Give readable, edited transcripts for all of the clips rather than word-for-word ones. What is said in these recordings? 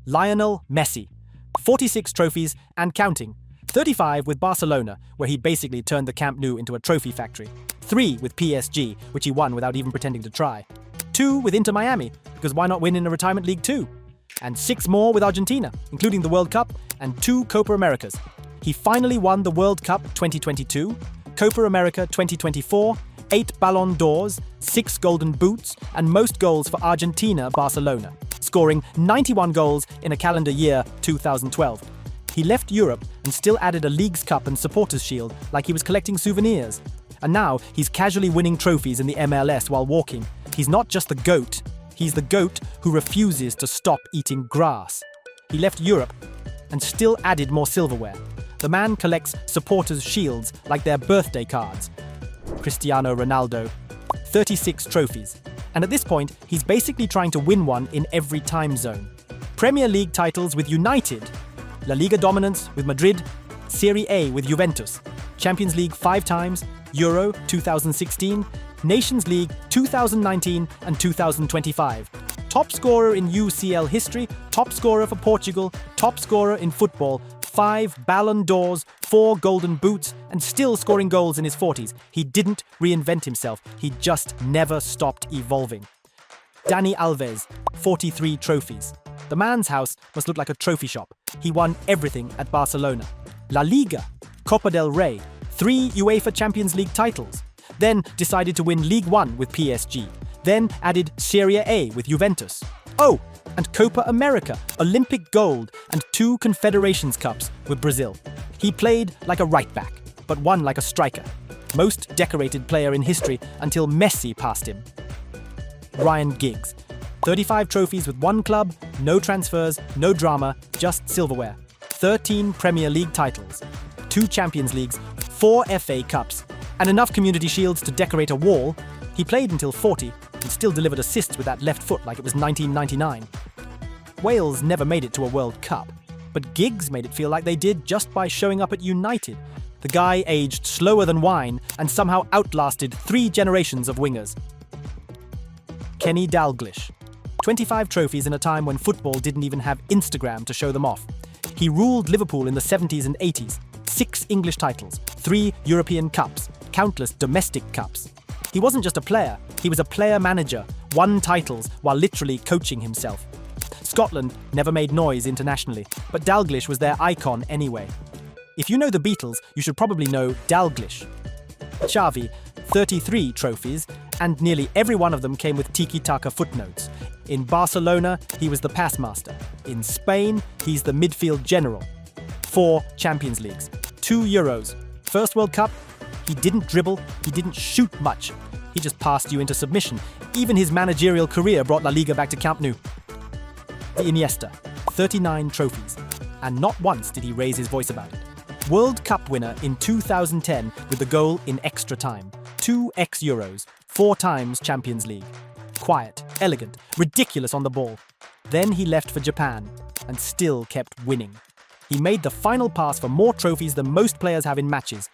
Lionel Messi. 46 trophies and counting. 35 with Barcelona, where he basically turned the Camp Nou into a trophy factory. 3 with PSG, which he won without even pretending to try. 2 with Inter Miami, because why not win in a retirement league too? And 6 more with Argentina, including the World Cup and 2 Copa Americas. He finally won the World Cup 2022, Copa America 2024, 8 Ballon d'Ors, 6 Golden Boots, and most goals for Argentina-Barcelona, scoring 91 goals in a calendar year 2012. He left Europe and still added a Leagues Cup and Supporters' Shield like he was collecting souvenirs. And now he's casually winning trophies in the MLS while walking. He's not just the GOAT, he's the GOAT who refuses to stop eating grass. He left Europe and still added more silverware. The man collects supporters' shields like their birthday cards. Cristiano Ronaldo, 36 trophies. And at this point, he's basically trying to win one in every time zone. Premier League titles with United, La Liga dominance with Madrid, Serie A with Juventus, Champions League 5 times, Euro 2016, Nations League 2019 and 2025. Top scorer in UCL history, top scorer for Portugal, top scorer in football, 5 Ballon d'Ors, 4 Golden Boots, and still scoring goals in his 40s. He didn't reinvent himself, he just never stopped evolving. Dani Alves, 43 trophies. The man's house must look like a trophy shop. He won everything at Barcelona. La Liga, Copa del Rey, 3 UEFA Champions League titles. Then decided to win League One with PSG. Then added Serie A with Juventus. Oh, and Copa America, Olympic gold, and 2 Confederations Cups with Brazil. He played like a right-back, but won like a striker. Most decorated player in history until Messi passed him. Ryan Giggs. 35 trophies with 1 club, no transfers, no drama, just silverware. 13 Premier League titles, 2 Champions Leagues, 4 FA Cups, and enough community shields to decorate a wall. He played until 40 and still delivered assists with that left foot like it was 1999. Wales never made it to a World Cup, but Giggs made it feel like they did just by showing up at United. The guy aged slower than wine and somehow outlasted 3 generations of wingers. Kenny Dalglish. 25 trophies in a time when football didn't even have Instagram to show them off. He ruled Liverpool in the 70s and 80s. 6 English titles, 3 European Cups, countless domestic cups. He wasn't just a player, he was a player-manager, won titles while literally coaching himself. Scotland never made noise internationally, but Dalglish was their icon anyway. If you know the Beatles, you should probably know Dalglish. Xavi, 33 trophies, and nearly every one of them came with tiki-taka footnotes. In Barcelona, he was the pass master. In Spain, he's the midfield general. 4 Champions Leagues, 2 Euros. First World Cup, he didn't dribble, he didn't shoot much. He just passed you into submission. Even his managerial career brought La Liga back to Camp Nou. The Iniesta, 39 trophies. And not once did he raise his voice about it. World Cup winner in 2010 with the goal in extra time. 2 ex-Euros, 4 times Champions League. Quiet, elegant, ridiculous on the ball. Then he left for Japan and still kept winning. He made the final pass for more trophies than most players have in matches.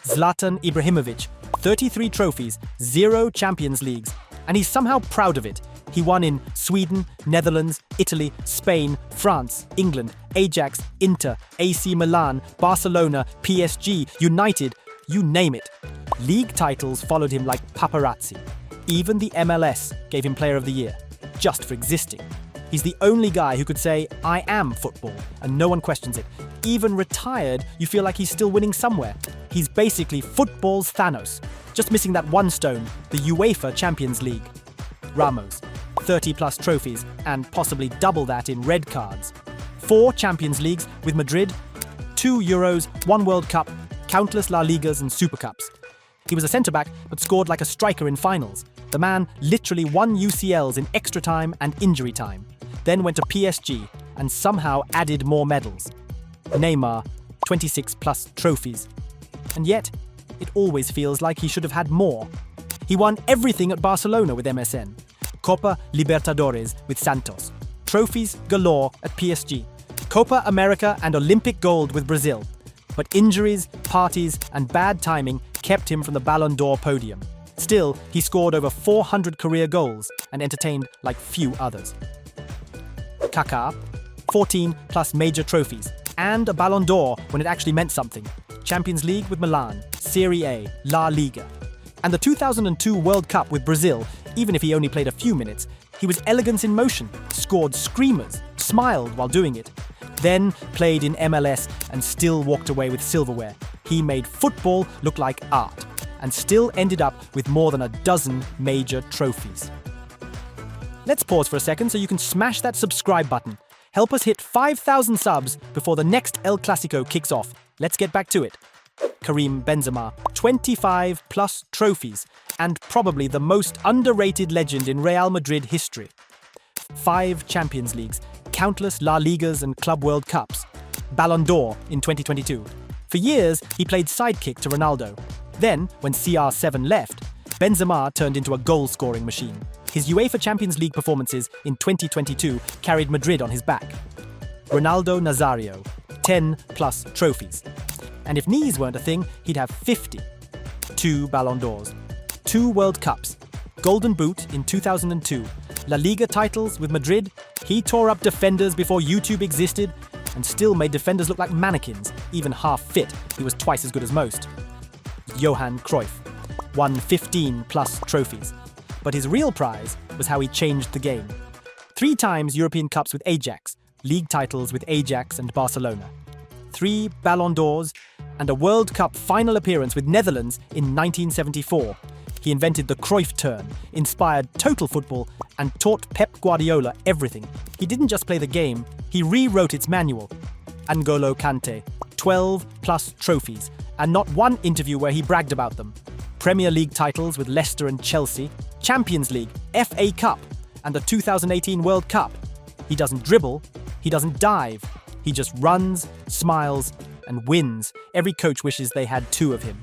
Zlatan Ibrahimovic, 33 trophies, 0 Champions Leagues, and he's somehow proud of it. He won in Sweden, Netherlands, Italy, Spain, France, England, Ajax, Inter, AC Milan, Barcelona, PSG, United, you name it. League titles followed him like paparazzi. Even the MLS gave him Player of the Year, just for existing. He's the only guy who could say, I am football, and no one questions it. Even retired, you feel like he's still winning somewhere. He's basically football's Thanos, just missing that one stone, the UEFA Champions League. Ramos, 30-plus trophies, and possibly double that in red cards. 4 Champions Leagues with Madrid, 2 Euros, 1 World Cup, countless La Ligas and Super Cups. He was a centre-back, but scored like a striker in finals. The man literally won UCLs in extra time and injury time, then went to PSG and somehow added more medals. Neymar, 26-plus trophies. And yet, it always feels like he should have had more. He won everything at Barcelona with MSN. Copa Libertadores with Santos. Trophies galore at PSG. Copa America and Olympic gold with Brazil. But injuries, parties, and bad timing kept him from the Ballon d'Or podium. Still, he scored over 400 career goals and entertained like few others. Kaká, 14 plus major trophies, and a Ballon d'Or when it actually meant something. Champions League with Milan, Serie A, La Liga. And the 2002 World Cup with Brazil, even if he only played a few minutes, he was elegance in motion, scored screamers, smiled while doing it. Then played in MLS and still walked away with silverware. He made football look like art, and still ended up with more than a dozen major trophies. Let's pause for a second so you can smash that subscribe button. Help us hit 5,000 subs before the next El Clasico kicks off. Let's get back to it. Karim Benzema, 25 plus trophies, and probably the most underrated legend in Real Madrid history. 5 Champions Leagues, countless La Ligas and Club World Cups. Ballon d'Or in 2022. For years, he played sidekick to Ronaldo. Then, when CR7 left, Benzema turned into a goal-scoring machine. His UEFA Champions League performances in 2022 carried Madrid on his back. Ronaldo Nazario, 10 plus trophies. And if knees weren't a thing, he'd have 50. 2 Ballon d'Ors, 2 World Cups, Golden Boot in 2002, La Liga titles with Madrid. He tore up defenders before YouTube existed and still made defenders look like mannequins. Even half fit, he was twice as good as most. Johan Cruyff won 15 plus trophies. But his real prize was how he changed the game. 3 times European Cups with Ajax, league titles with Ajax and Barcelona. 3 Ballon d'Ors, and a World Cup final appearance with Netherlands in 1974. He invented the Cruyff turn, inspired total football, and taught Pep Guardiola everything. He didn't just play the game, he rewrote its manual. N'Golo Kante, 12 plus trophies, and not one interview where he bragged about them. Premier League titles with Leicester and Chelsea, Champions League, FA Cup, and the 2018 World Cup. He doesn't dribble, he doesn't dive. He just runs, smiles, and wins. Every coach wishes they had 2 of him.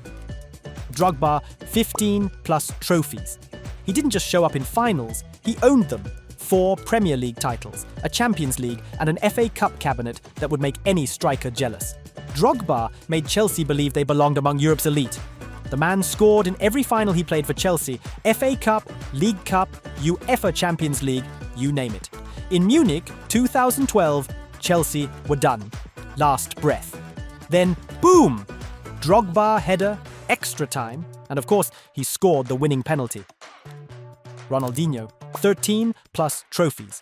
Drogba, 15 plus trophies. He didn't just show up in finals, he owned them. 4 Premier League titles, a Champions League, and an FA Cup cabinet that would make any striker jealous. Drogba made Chelsea believe they belonged among Europe's elite. The man scored in every final he played for Chelsea, FA Cup, League Cup, UEFA Champions League, you name it. In Munich, 2012, Chelsea were done. Last breath. Then, boom! Drogba header, extra time, and of course, he scored the winning penalty. Ronaldinho, 13 plus trophies.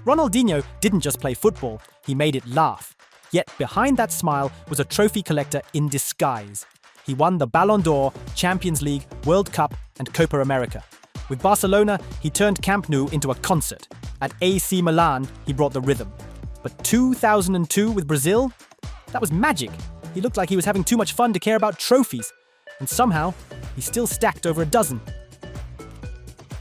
Ronaldinho didn't just play football, he made it laugh. Yet behind that smile was a trophy collector in disguise. He won the Ballon d'Or, Champions League, World Cup, and Copa America. With Barcelona, he turned Camp Nou into a concert. At AC Milan, he brought the rhythm. But 2002 with Brazil? That was magic. He looked like he was having too much fun to care about trophies. And somehow, he still stacked over a dozen.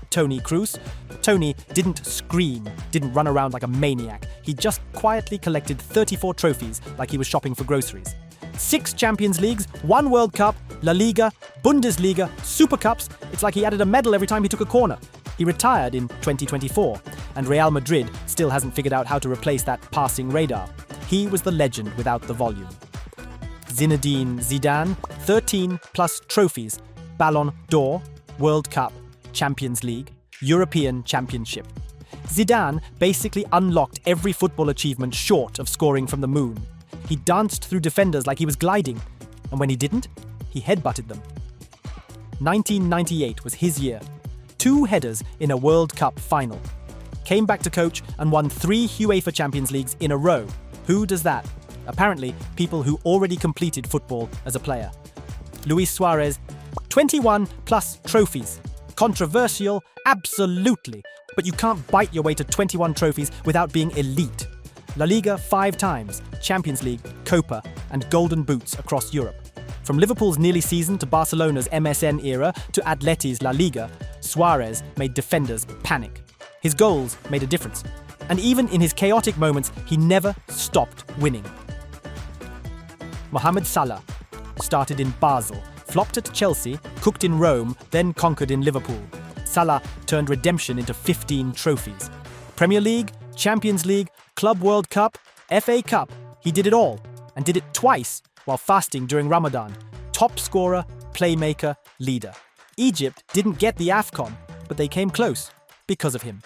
Toni Kroos. Tony didn't scream, didn't run around like a maniac. He just quietly collected 34 trophies like he was shopping for groceries. 6 Champions Leagues, 1 World Cup, La Liga, Bundesliga, Super Cups. It's like he added a medal every time he took a corner. He retired in 2024, and Real Madrid still hasn't figured out how to replace that passing radar. He was the legend without the volume. Zinedine Zidane, 13 plus trophies, Ballon d'Or, World Cup, Champions League, European Championship. Zidane basically unlocked every football achievement short of scoring from the moon. He danced through defenders like he was gliding, and when he didn't, he headbutted them. 1998 was his year. 2 headers in a World Cup final. Came back to coach and won 3 UEFA Champions Leagues in a row. Who does that? Apparently, people who already completed football as a player. Luis Suarez, 21 plus trophies. Controversial, absolutely. But you can't bite your way to 21 trophies without being elite. La Liga 5 times, Champions League, Copa, and Golden Boots across Europe. From Liverpool's nearly season to Barcelona's MSN era to Atleti's La Liga, Suarez made defenders panic. His goals made a difference. And even in his chaotic moments, he never stopped winning. Mohamed Salah started in Basel, flopped at Chelsea, cooked in Rome, then conquered in Liverpool. Salah turned redemption into 15 trophies. Premier League, Champions League, Club World Cup, FA Cup. He did it all, and did it twice while fasting during Ramadan. Top scorer, playmaker, leader. Egypt didn't get the AFCON, but they came close because of him.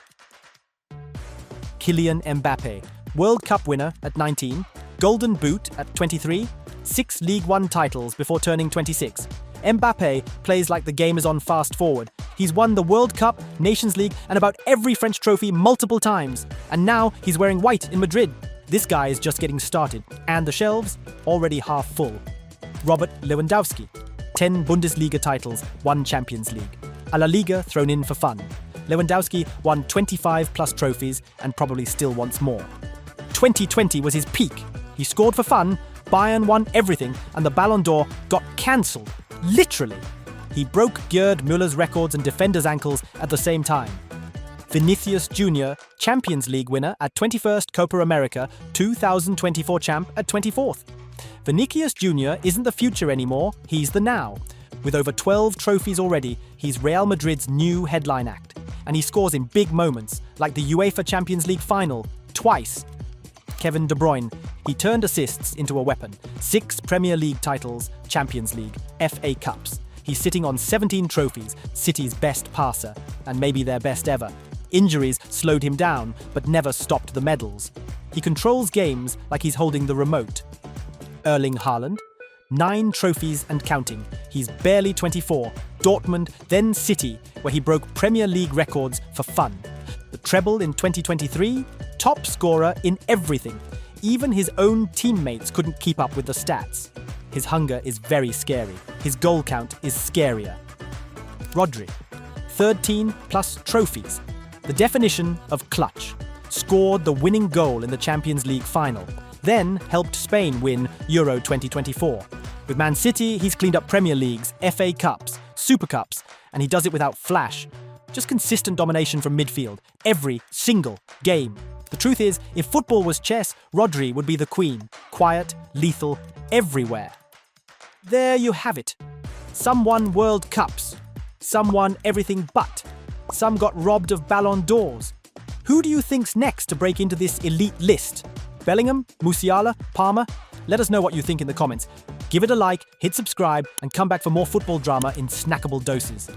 Kylian Mbappe, World Cup winner at 19, Golden Boot at 23, 6 League One titles before turning 26. Mbappé plays like the game is on fast forward. He's won the World Cup, Nations League, and about every French trophy multiple times. And now he's wearing white in Madrid. This guy is just getting started, and the shelves already half full. Robert Lewandowski, 10 Bundesliga titles, 1 Champions League. A La Liga thrown in for fun. Lewandowski won 25 plus trophies and probably still wants more. 2020 was his peak. He scored for fun, Bayern won everything, and the Ballon d'Or got cancelled. Literally. He broke Gerd Müller's records and defenders' ankles at the same time. Vinicius Jr., Champions League winner at 21st Copa America, 2024 champ at 24th. Vinicius Jr. isn't the future anymore, he's the now. With over 12 trophies already, he's Real Madrid's new headline act. And he scores in big moments, like the UEFA Champions League final, twice. Kevin De Bruyne, he turned assists into a weapon. 6 Premier League titles, Champions League, FA Cups. He's sitting on 17 trophies, City's best passer, and maybe their best ever. Injuries slowed him down, but never stopped the medals. He controls games like he's holding the remote. Erling Haaland, 9 trophies and counting. He's barely 24. Dortmund, then City, where he broke Premier League records for fun. The treble in 2023, top scorer in everything. Even his own teammates couldn't keep up with the stats. His hunger is very scary. His goal count is scarier. Rodri, 13 plus trophies. The definition of clutch. Scored the winning goal in the Champions League final. Then helped Spain win Euro 2024. With Man City, he's cleaned up Premier Leagues, FA Cups, Super Cups, and he does it without flash. Just consistent domination from midfield, every single game. The truth is, if football was chess, Rodri would be the queen. Quiet, lethal, everywhere. There you have it. Some won World Cups. Some won everything but. Some got robbed of Ballon d'Ors. Who do you think's next to break into this elite list? Bellingham? Musiala? Palmer? Let us know what you think in the comments. Give it a like, hit subscribe, and come back for more football drama in snackable doses.